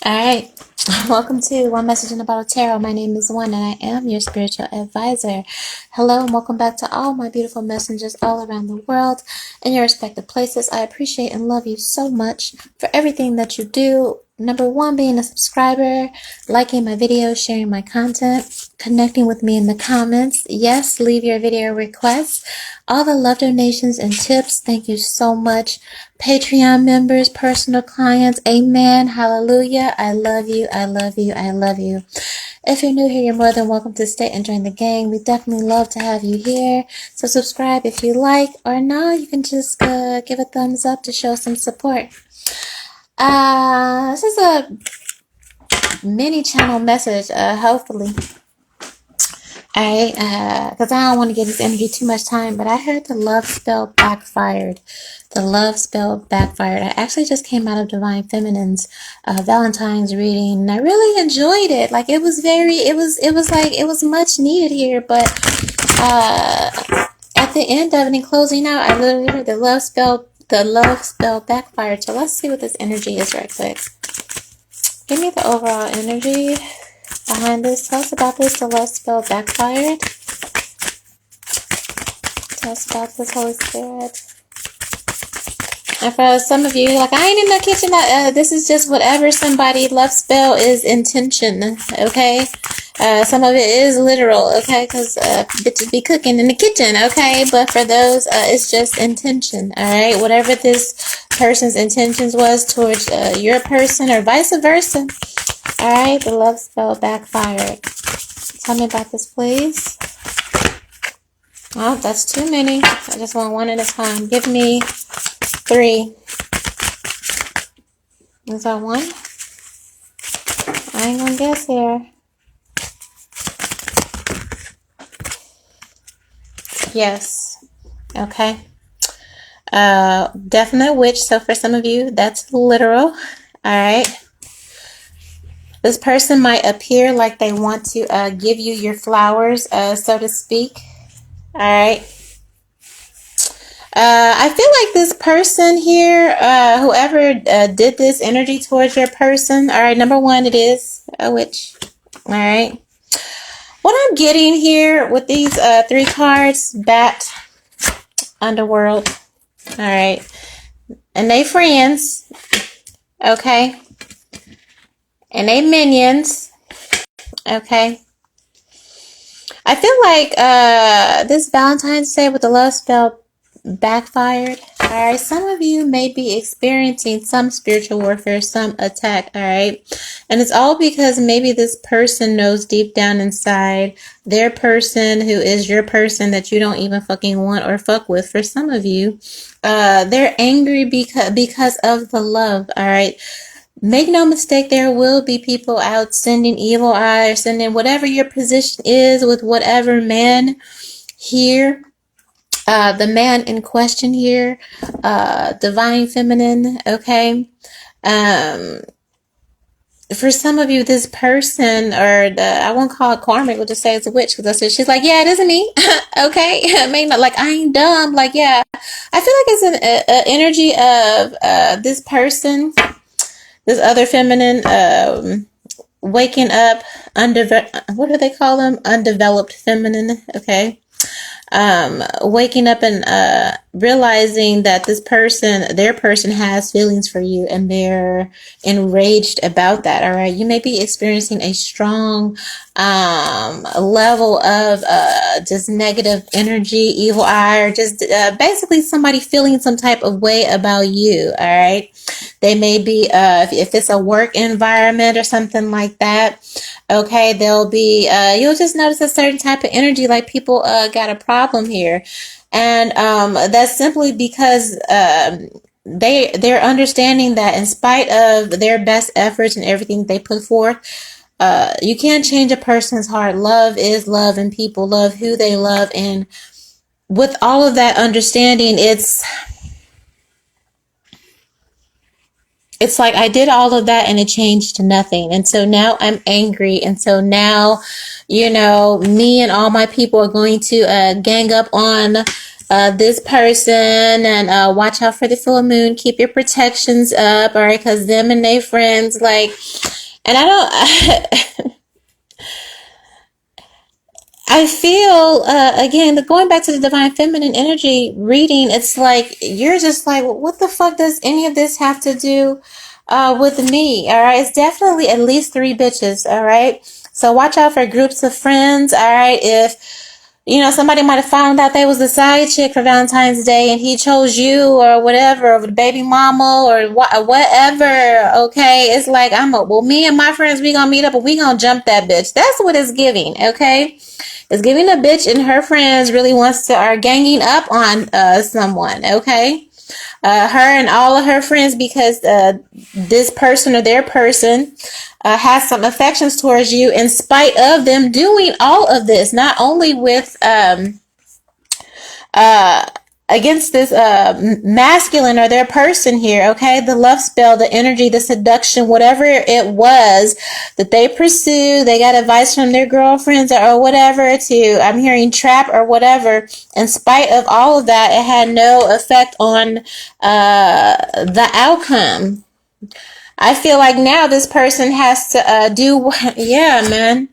All right. Welcome to One Message in a Bottle Tarot. My name is One, and I am your spiritual advisor. Hello, and welcome back to all my beautiful messengers all around the world in your respective places. I appreciate and love you so much for everything that you do. Number one, being a subscriber, liking my videos, sharing my content, connecting with me in the comments. Yes, leave your video requests. All the love donations and tips, thank you so much. Patreon members, personal clients, amen, hallelujah. I love you, I love you, I love you. If you're new here, you're more than welcome to stay and join the gang. We definitely love to have you here. So subscribe if you like, or no, you can just give a thumbs up to show some support. This is a mini channel message, hopefully. Alright, because I don't want to give this energy too much time, but I heard the love spell backfired. The love spell backfired. I actually just came out of Divine Feminine's Valentine's reading, and I really enjoyed it. Like, it was much needed here, but at the end of it and closing out, I literally heard the love spell backfired. So let's see what this energy is right quick. Give me the overall energy behind this. Tell us about this. The love spell backfired. Tell us about this, Holy Spirit. And for some of you, like, I ain't in the kitchen. This is just whatever somebody love spell is intention. Okay. Some of it is literal. Okay, because bitches be cooking in the kitchen. Okay, but for those, it's just intention. All right, whatever this person's intentions was towards your person or vice versa. Alright, the love spell backfired. Tell me about this, please. Oh, that's too many. I just want one at a time. Give me 3. Is that one? I ain't gonna guess here. Yes. Okay. Definite witch. So for some of you, that's literal. Alright. This person might appear like they want to give you your flowers, so to speak. All right. I feel like this person here, whoever did this energy towards your person. All right. Number one, it is a witch. All right. What I'm getting here with these 3 cards, Bat, Underworld. All right. And they friends. Okay. And they minions. Okay. I feel like this Valentine's Day with the love spell backfired. Alright. Some of you may be experiencing some spiritual warfare, some attack. Alright. And it's all because maybe this person knows deep down inside their person who is your person that you don't even fucking want or fuck with. For some of you, they're angry because of the love. Alright. Make no mistake, there will be people out sending evil eye or sending whatever your position is with whatever man here. The man in question here, Divine Feminine, okay? For some of you, this person, or I won't call it karmic, we'll just say it's a witch, because she's like, yeah, it isn't me, okay? I mean, like, I ain't dumb, like, yeah. I feel like it's an energy of this person, this other feminine, waking up, what do they call them? Undeveloped feminine, okay? Waking up and realizing that this person, their person has feelings for you, and they're enraged about that. All right, you may be experiencing a strong level of just negative energy, evil eye, or just basically somebody feeling some type of way about you. All right, they may be if it's a work environment or something like that. Okay, there'll be you'll just notice a certain type of energy, like people got a problem here, and that's simply because they're understanding that in spite of their best efforts and everything they put forth, you can't change a person's heart. Love is love, and people love who they love, and with all of that understanding, it's like I did all of that and it changed to nothing. And so now I'm angry. And so now, you know, me and all my people are going to gang up on this person, and watch out for the full moon. Keep your protections up, all right? Because them and they friends, like, and I don't. I feel, again, going back to the divine feminine energy reading, it's like, you're just like, well, what the fuck does any of this have to do with me? All right. It's definitely at least 3 bitches. All right. So watch out for groups of friends. All right. If, somebody might have found out they was the side chick for Valentine's Day and he chose you or whatever, or the baby mama or whatever. Okay. It's like, well, me and my friends, we gonna meet up and we gonna jump that bitch. That's what it's giving. Okay. It's giving a bitch and her friends really are ganging up on someone, okay? Her and all of her friends, because this person or their person has some affections towards you in spite of them doing all of this, not only with against this masculine or their person here, okay? The love spell, the energy, the seduction, whatever it was that they pursue, they got advice from their girlfriends or whatever to, I'm hearing trap or whatever. In spite of all of that, it had no effect on the outcome. I feel like now this person has to do, yeah, man.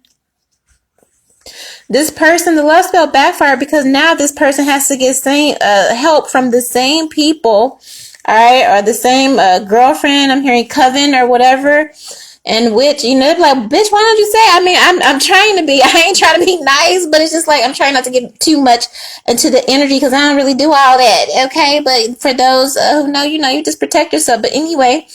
This person, the love spell backfired because now this person has to get help from the same people, all right, or the same girlfriend. I'm hearing coven or whatever, and which like, bitch, why don't you say? I mean, I'm trying to be. I ain't trying to be nice, but it's just like I'm trying not to get too much into the energy because I don't really do all that. Okay, but for those who know, you just protect yourself. But anyway,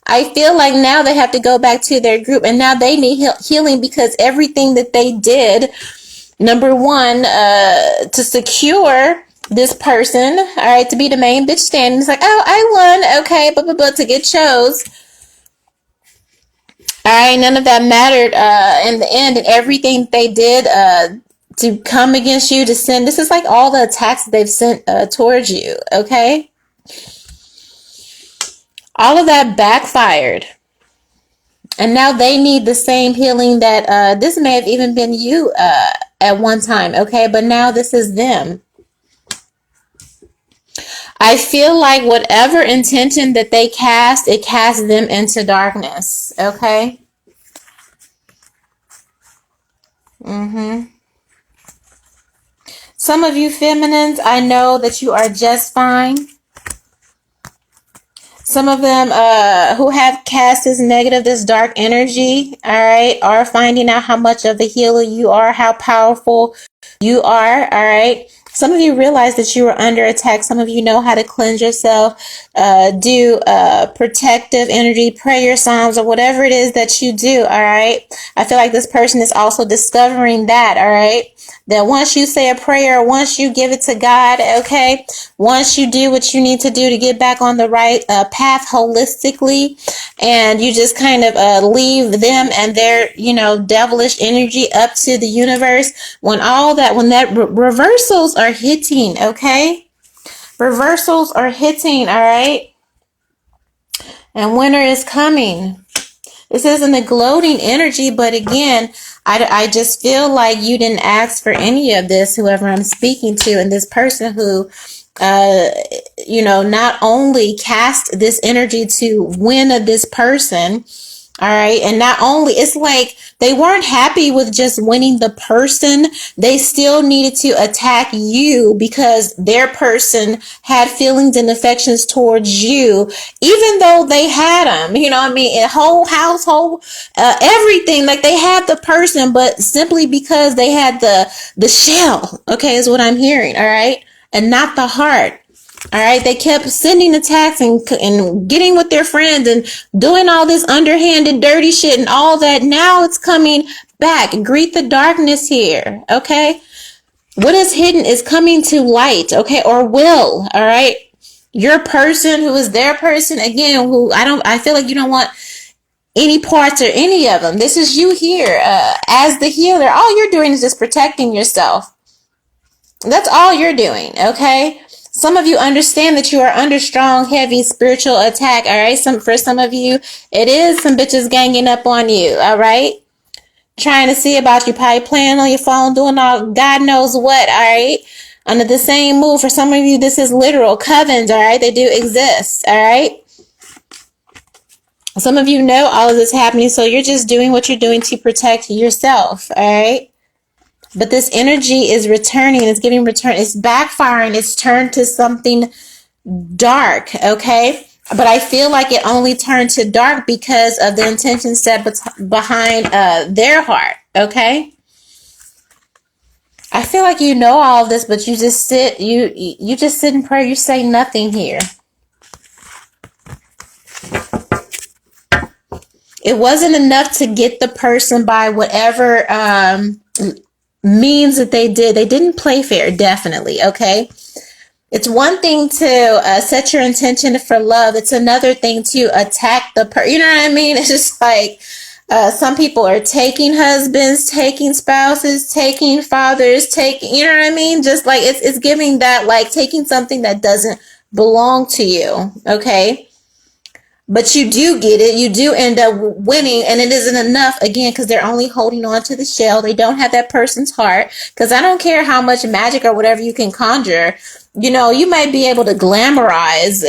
I feel like now they have to go back to their group, and now they need healing because everything that they did. Number one, to secure this person, all right, to be the main bitch standing. It's like, oh, I won, okay, but to get chose. All right, none of that mattered in the end, and everything they did to come against you, to send. This is like all the attacks they've sent towards you, okay? All of that backfired. And now they need the same healing that this may have even been you at one time, okay? But now this is them. I feel like whatever intention that they cast, it casts them into darkness, okay? Some of you feminines, I know that you are just fine. Some of them who have cast this negative, this dark energy, all right, are finding out how much of a healer you are, how powerful you are, all right. Some of you realize that you are under attack. Some of you know how to cleanse yourself, do protective energy, prayer psalms, or whatever it is that you do, all right. I feel like this person is also discovering that, all right. That once you say a prayer, once you give it to God, okay, once you do what you need to do to get back on the right path holistically, and you just kind of leave them and their, devilish energy up to the universe, when reversals are hitting, okay? Reversals are hitting, all right? And winter is coming. This isn't a gloating energy, but again, I just feel like you didn't ask for any of this, whoever I'm speaking to, and this person who, not only cast this energy to win this person, all right, and not only, it's like they weren't happy with just winning the person. They still needed to attack you because their person had feelings and affections towards you, even though they had them, a whole household, everything, like they had the person, but simply because they had the shell, okay, is what I'm hearing, all right, and not the heart. All right, they kept sending attacks and getting with their friends and doing all this underhanded, dirty shit and all that. Now it's coming back. Greet the darkness here, okay? What is hidden is coming to light, okay, or will, all right? Your person who is their person, again, I feel like you don't want any parts or any of them. This is you here as the healer. All you're doing is just protecting yourself. That's all you're doing, okay? Some of you understand that you are under strong, heavy spiritual attack, all right? For some of you, it is some bitches ganging up on you, all right? Trying to see about you, probably playing on your phone, doing all God knows what, all right? Under the same move, for some of you, this is literal covens, all right? They do exist, all right? Some of you know all of this happening, so you're just doing what you're doing to protect yourself, all right? But this energy is returning, it's giving return, it's backfiring, it's turned to something dark, okay? But I feel like it only turned to dark because of the intention set behind their heart, okay? I feel like you know all of this, but you just sit, you just sit in prayer, you say nothing here. It wasn't enough to get the person by whatever means that they did. They didn't play fair, definitely, okay? It's one thing to set your intention for love. It's another thing to attack the person. You know what I mean? It's just like some people are taking husbands, taking spouses, taking fathers, taking, you know what I mean? Just like it's giving that, like taking something that doesn't belong to you, okay? But you do get it. You do end up winning, and it isn't enough, again, because they're only holding on to the shell. They don't have that person's heart, because I don't care how much magic or whatever you can conjure. You know, you might be able to glamorize,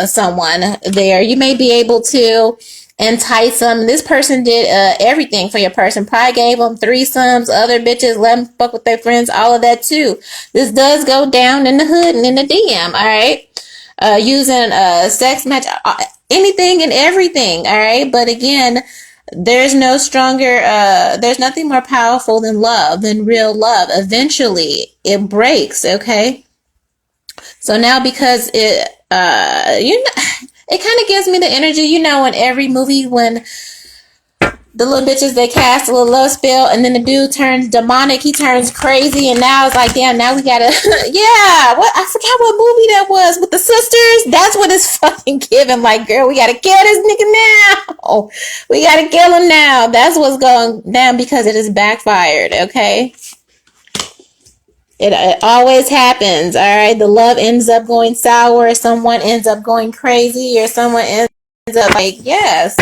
someone there. You may be able to entice them. This person did everything for your person. Probably gave them threesomes, other bitches, let them fuck with their friends, all of that too. This does go down in the hood and in the DM, all right? Using sex match, anything and everything, all right? But again, there's no stronger, there's nothing more powerful than love, than real love. Eventually, it breaks, okay? So now, because it, it kind of gives me the energy, in every movie when the little bitches, they cast a little love spell, and then the dude turns demonic, he turns crazy, and now it's like, damn, now we gotta, yeah, what, I forgot what movie that was, with the sisters. That's what it's fucking giving, like, girl, we gotta kill this nigga now. We gotta kill him now. That's what's going down, because it is backfired, okay? It always happens, all right? The love ends up going sour, someone ends up going crazy, or someone ends up like, yes.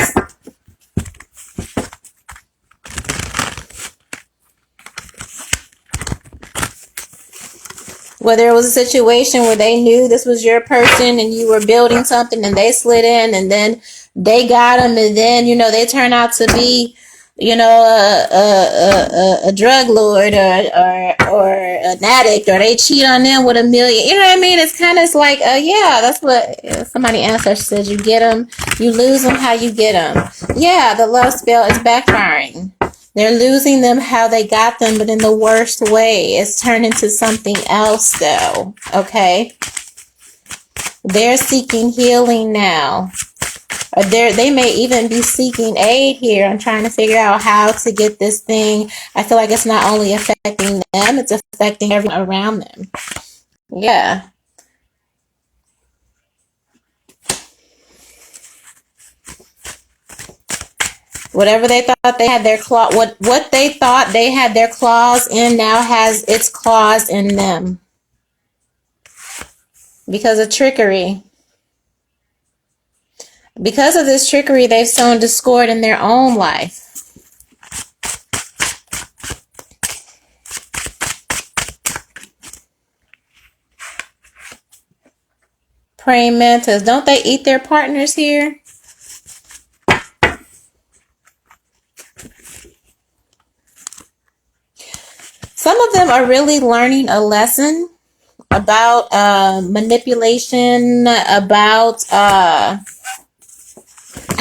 Whether it was a situation where they knew this was your person and you were building something and they slid in and then they got them, and then, they turn out to be, a drug lord or an addict, or they cheat on them with $1 million. You know what I mean? It's kind of like, yeah, that's what somebody answered. She said, you get them, you lose them how you get them. Yeah, the love spell is backfiring. They're losing them how they got them, but in the worst way. It's turned into something else, though, okay? They're seeking healing now. Or they may even be seeking aid here. I'm trying to figure out how to get this thing. I feel like it's not only affecting them, it's affecting everyone around them. Yeah. Whatever they thought they had their claw, what they thought they had their claws in now has its claws in them. Because of trickery. Because of this trickery, they've sown discord in their own life. Praying mantis. Don't they eat their partners here? Some of them are really learning a lesson about manipulation, about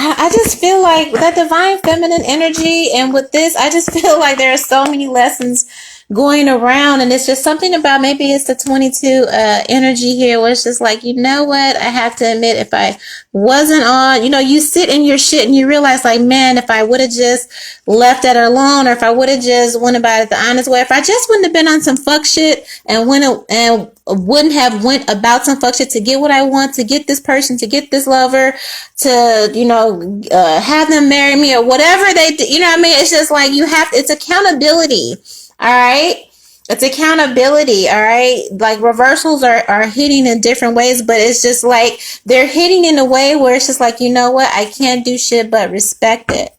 I just feel like that divine feminine energy, and with this, I just feel like there are so many lessons going around, and it's just something about, maybe it's the 22 energy here, where it's just like, you know what, I have to admit, if I wasn't on, you sit in your shit and you realize, like, man, if I would have just left it alone, or if I would have just went about it the honest way, if I just wouldn't have been on some fuck shit and wouldn't have went about some fuck shit to get what I want, to get this person, to get this lover, to, have them marry me, or whatever they do, what I mean? It's just like, it's accountability. All right. It's accountability. All right. Like, reversals are hitting in different ways, but it's just like they're hitting in a way where it's just like, you know what? I can't do shit but respect it.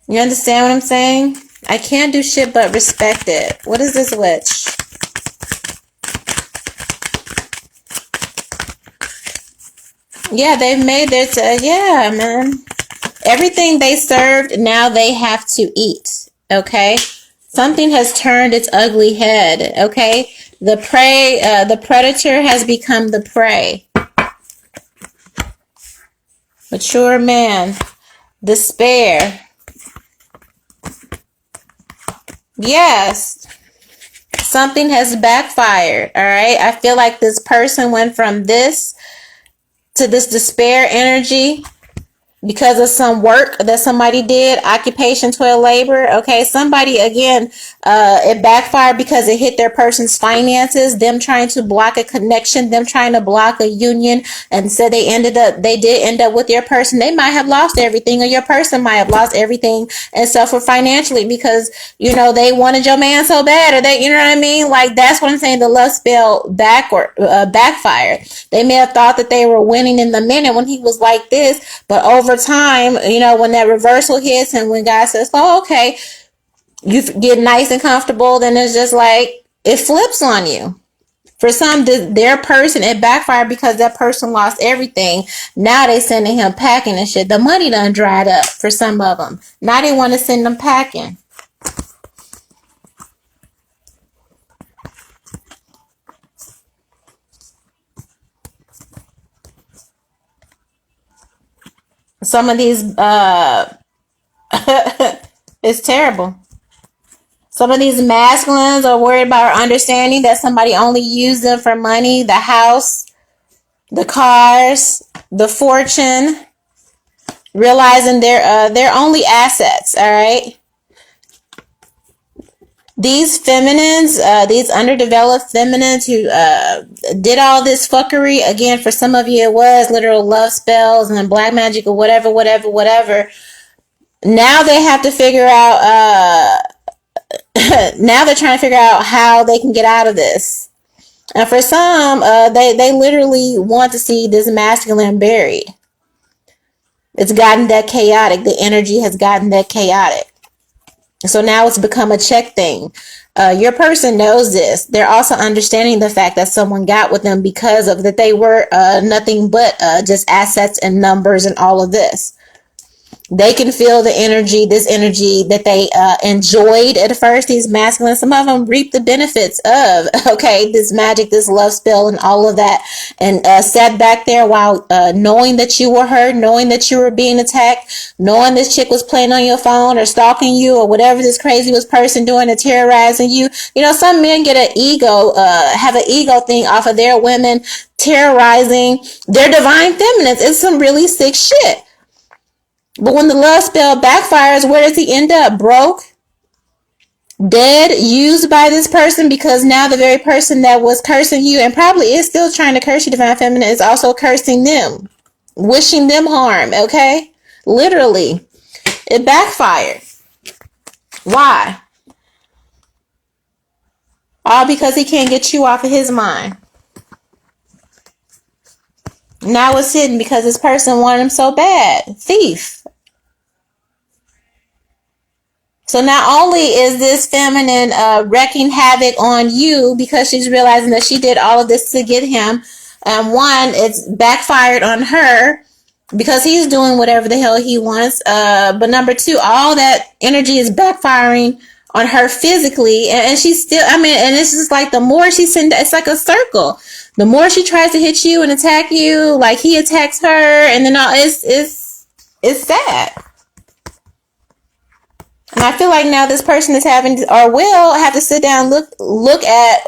You understand what I'm saying? I can't do shit but respect it. What is this witch? Yeah, they've made their, yeah, man. Everything they served, now they have to eat. Okay? Something has turned its ugly head. Okay? The prey, the predator has become the prey. Mature man. Despair. Yes. Something has backfired. All right? I feel like this person went from this to this despair energy because of some work that somebody did, occupation, toil, labor. Okay, somebody, again, it backfired because it hit their person's finances, them trying to block a connection, them trying to block a union, and so they did end up with your person. They might have lost everything, or your person might have lost everything and suffer financially because, they wanted your man so bad, or they, you know what I mean? Like, that's what I'm saying. The love spell backfired. They may have thought that they were winning in the minute when he was like this, but over time, when that reversal hits and when God says, oh, okay, you get nice and comfortable, then it's just like it flips on you. For some, their person, it backfired because that person lost everything. Now they sending him packing and shit. The money done dried up for some of them. Now they want to send them packing. Some of these, it's terrible. Some of these masculines are worried about understanding that somebody only used them for money, the house, the cars, the fortune, realizing they're only assets. All right. These feminines, these underdeveloped feminines who did all this fuckery, again, for some of you it was literal love spells and black magic or whatever, whatever. Now they have to figure out, now they're trying to figure out how they can get out of this. And for some, they literally want to see this masculine buried. It's gotten that chaotic. The energy has gotten that chaotic. So now it's become a check thing. Your person knows this. They're also understanding the fact that someone got with them because of that they were nothing but just assets and numbers and all of this. They can feel the energy, this energy that they enjoyed at first, these masculine. Some of them reap the benefits of, okay, this magic, this love spell and all of that. And sat back there while knowing that you were hurt, knowing that you were being attacked, knowing this chick was playing on your phone or stalking you or whatever this crazy person doing to terrorizing you. Some men get an ego, have an ego thing off of their women terrorizing their divine feminines. It's some really sick shit. But when the love spell backfires, where does he end up? Broke, dead, used by this person, because now the very person that was cursing you and probably is still trying to curse you, divine feminine, is also cursing them, wishing them harm, okay? Literally. It backfired. Why? All because he can't get you off of his mind. Now it's hidden because this person wanted him so bad. Thief. So not only is this feminine wreaking havoc on you because she's realizing that she did all of this to get him, one, it's backfired on her because he's doing whatever the hell he wants. But number two, all that energy is backfiring on her physically, and she's still, and it's just like the more she sends, it's like a circle. The more she tries to hit you and attack you, like he attacks her, and then it's sad. And I feel like now this person is having, or will have to sit down and look at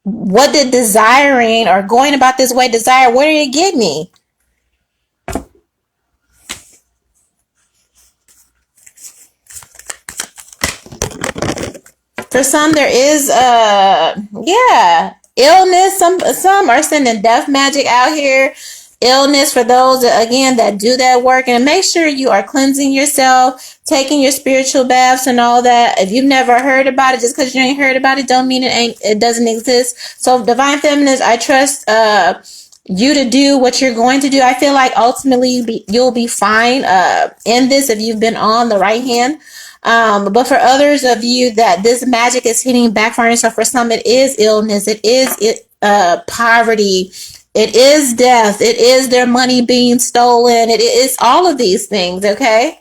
what did desiring or going about this way desire, where did it get me? For some there is illness. Some are sending death magic out here. Illness for those again that do that work, and make sure you are cleansing yourself, taking your spiritual baths and all that. If you've never heard about it, just because you ain't heard about it don't mean it doesn't exist. So divine feminines, I trust you to do what you're going to do. I feel like ultimately you'll be fine in this if you've been on the right hand. But for others of you that this magic is hitting backfiring, so for some it is illness, it is poverty, It is death. It is their money being stolen. It is all of these things, okay?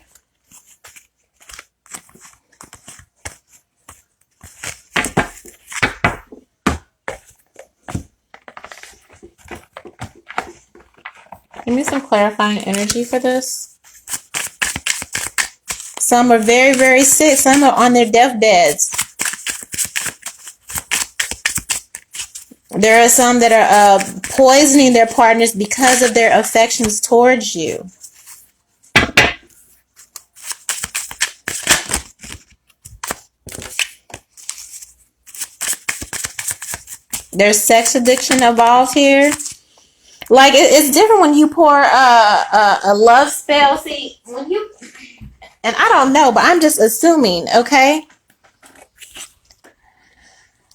Give me some clarifying energy for this. Some are very, very sick. Some are on their deathbeds. There are some that are poisoning their partners because of their affections towards you. There's sex addiction involved here. Like, it's different when you pour a love spell. See, when you, and I don't know, but I'm just assuming, okay?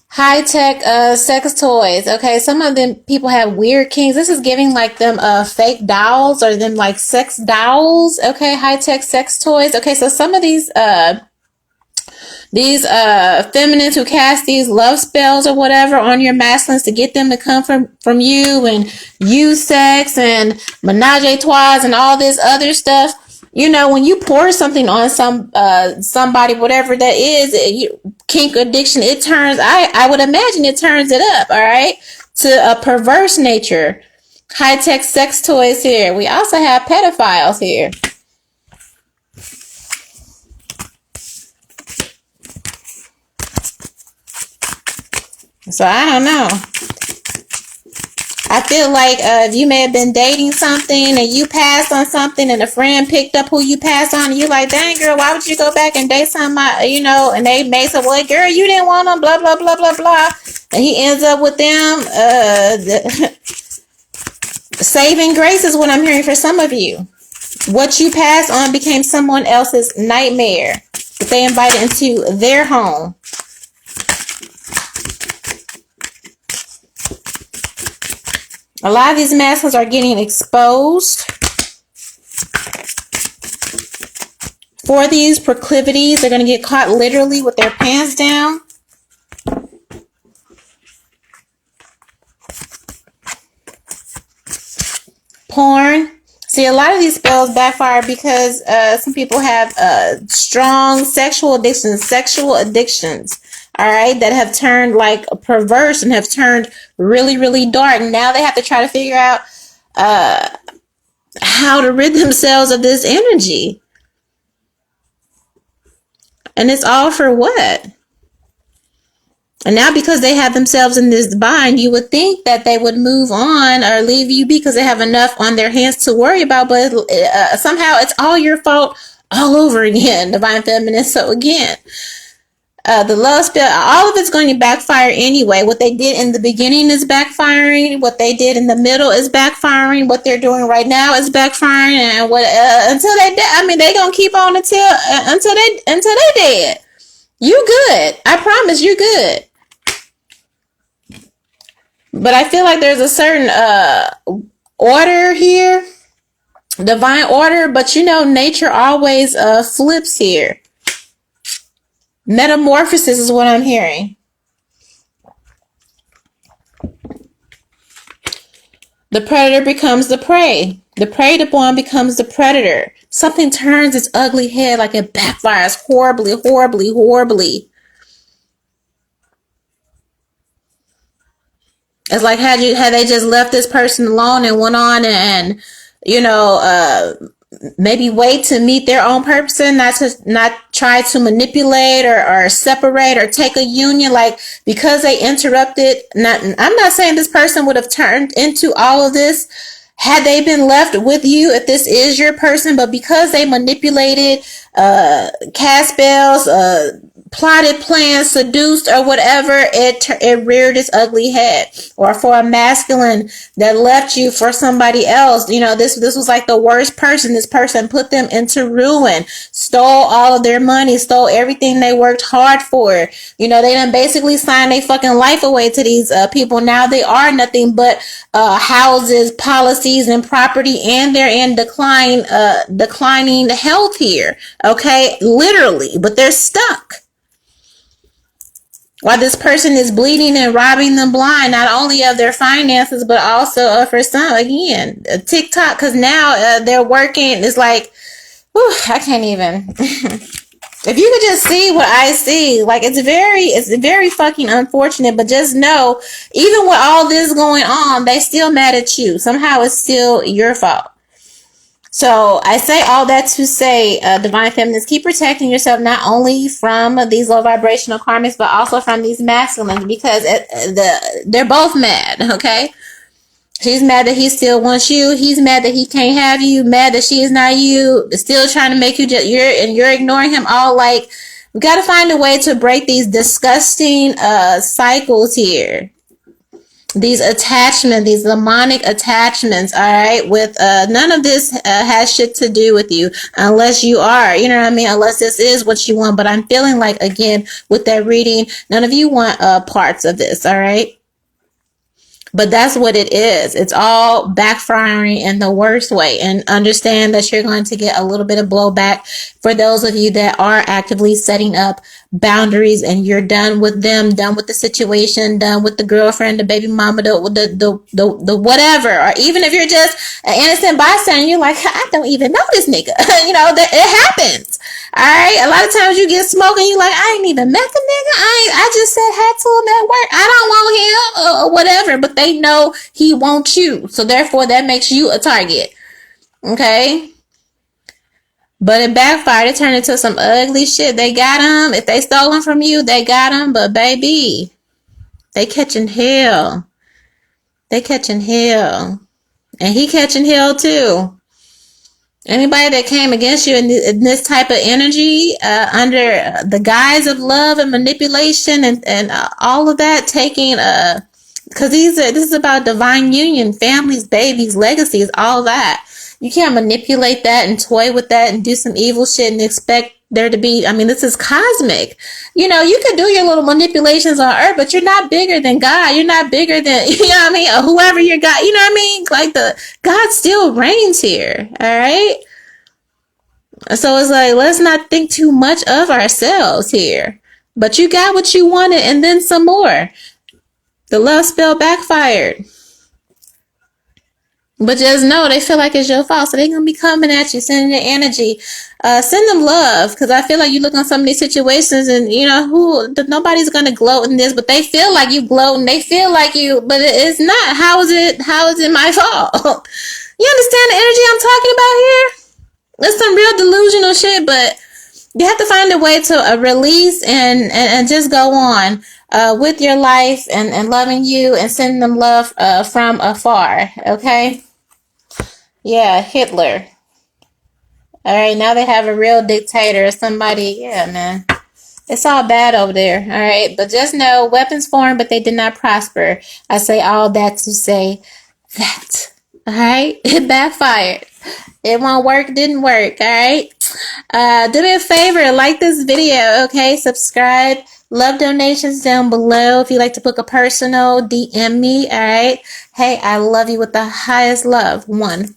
High-tech sex toys, okay? Some of them people have weird kinks. This is giving like them fake dolls or them like sex dolls, okay? High-tech sex toys. Okay, so some of these feminines who cast these love spells or whatever on your masculines to get them to come from you and use sex and menage a trois and all this other stuff. You know, when you pour something on somebody, whatever that is, kink addiction, it turns, I would imagine it turns it up, all right, to a perverse nature. High-tech sex toys here. We also have pedophiles here. So I don't know. I feel like if you may have been dating something and you passed on something and a friend picked up who you passed on and you like, dang girl, why would you go back and date somebody, you know, and they may say, well, girl, you didn't want them, blah, blah, blah, blah, blah. And he ends up with them. Saving grace is what I'm hearing for some of you. What you passed on became someone else's nightmare that they invited into their home. A lot of these masculines are getting exposed for these proclivities. They're going to get caught literally with their pants down. Porn. See, a lot of these spells backfire because some people have strong sexual addictions. All right, that have turned like perverse and have turned really, really dark. Now they have to try to figure out how to rid themselves of this energy. And it's all for what? And now because they have themselves in this bind, you would think that they would move on or leave you because they have enough on their hands to worry about. But somehow it's all your fault all over again, Divine Feminine. So again, the love spell, all of it's going to backfire anyway. What they did in the beginning is backfiring. What they did in the middle is backfiring. What they're doing right now is backfiring. And what until they die, I mean, they gonna keep on until they dead. You good? I promise you good. But I feel like there's a certain order here, divine order. But you know, nature always flips here. Metamorphosis is what I'm hearing. The predator becomes the prey. The preyed upon becomes the predator. Something turns its ugly head like it backfires horribly, horribly, horribly. It's like had they just left this person alone and went on and you know, maybe wait to meet their own person, not try to manipulate or separate or take a union, like because they interrupted. I'm not saying this person would have turned into all of this had they been left with you if this is your person, but because they manipulated, cast spells, plotted, planned, seduced, or whatever, it reared its ugly head. Or for a masculine that left you for somebody else, you know, this was like the worst person. This person put them into ruin, stole all of their money, stole everything they worked hard for. You know, they done basically signed their fucking life away to these people. Now they are nothing but houses, policies, and property, and they're in declining health here. Okay, literally, but they're stuck. While this person is bleeding and robbing them blind, not only of their finances, but also of for some, again, TikTok, because now they're working. It's like, whew, I can't even. If you could just see what I see, like it's very fucking unfortunate, but just know, even with all this going on, they still mad at you. Somehow it's still your fault. So I say all that to say, divine feminists, keep protecting yourself not only from these low vibrational karmics, but also from these masculines, because they're both mad, okay? She's mad that he still wants you. He's mad that he can't have you. Mad that she is not you. Still trying to make you you're ignoring him. All like, we got to find a way to break these disgusting cycles here. These attachments, these demonic attachments, all right, with none of this has shit to do with you, unless you are, you know what I mean, unless this is what you want. But I'm feeling like, again, with that reading, none of you want parts of this, all right? But that's what it is. It's all backfiring in the worst way. And understand that you're going to get a little bit of blowback for those of you that are actively setting up boundaries, and you're done with them, done with the situation, done with the girlfriend, the baby mama, the whatever. Or even if you're just an innocent bystander, you're like, I don't even know this nigga. You know, that it happens. All right. A lot of times you get smoking, you like, I ain't even met the nigga. I just said hi to him at work. I don't want him or whatever, but they know he wants you. So therefore that makes you a target. Okay. But it backfired. It turned into some ugly shit. They got him. If they stole him from you, they got him. But baby, they catching hell. They catching hell. And he catching hell too. Anybody that came against you in this type of energy, under the guise of love and manipulation and all of that, taking, because this is about divine union, families, babies, legacies, all that. You can't manipulate that and toy with that and do some evil shit and expect there to be, I mean, this is cosmic. You know, you can do your little manipulations on earth, but you're not bigger than God. You're not bigger than, you know what I mean? Or whoever your God, you know what I mean? Like God still reigns here. All right. So it's like, let's not think too much of ourselves here. But you got what you wanted and then some more. The love spell backfired. But just know they feel like it's your fault. So they're going to be coming at you, sending your energy. Send them love. Because I feel like you look on some of these situations and, you know, nobody's going to gloat in this. But they feel like you gloat and they feel like you. But it's not. How is it my fault? You understand the energy I'm talking about here? It's some real delusional shit. But you have to find a way to release and just go on with your life and loving you and sending them love from afar. Okay? Yeah, Hitler. All right, now they have a real dictator, somebody. Yeah, man. It's all bad over there. All right, but just know weapons formed, but they did not prosper. I say all that to say that. All right, it backfired. It won't work, didn't work. All right. Do me a favor, like this video, okay? Subscribe. Love donations down below. If you'd like to book a personal, DM me. All right. Hey, I love you with the highest love. 1.